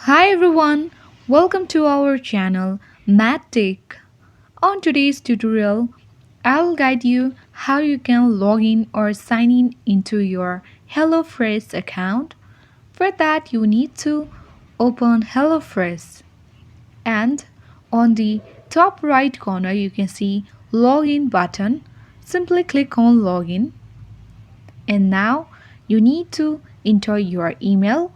Hi everyone, welcome to our channel MathTech. On today's tutorial, I'll guide you how you can log in or sign in into your HelloFresh account. For that, you need to open HelloFresh and on the top right corner you can see login button. Simply click on login and now you need to enter your email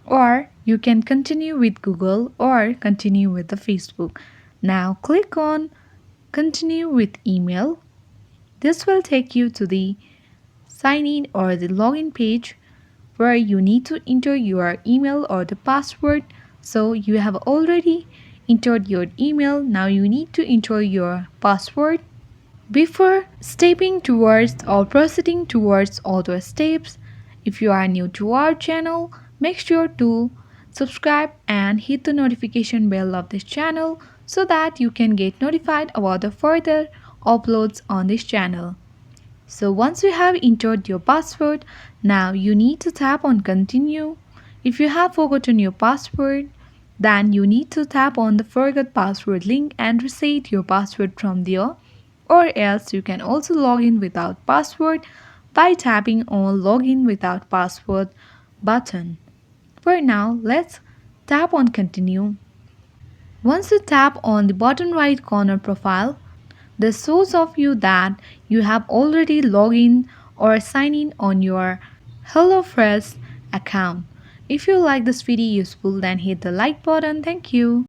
or you can continue with Google or continue with the Facebook. Now click on continue with email. This will take you to the sign in or the login page where you need to enter your email or the password. So you have already entered your email. Now you need to enter your password. Before stepping towards or proceeding towards all the steps, if you are new to our channel, make sure to subscribe and hit the notification bell of this channel so that you can get notified about the further uploads on this channel. So once you have entered your password, now you need to tap on continue. If you have forgotten your password, then you need to tap on the forgot password link and reset your password from there, or else you can also log in without password by tapping on login without password button. For now, let's tap on continue. Once you tap on the bottom right corner profile, this shows of you that you have already logged in or signed in on your HelloFresh account. If you like this video useful, then hit the like button. Thank you.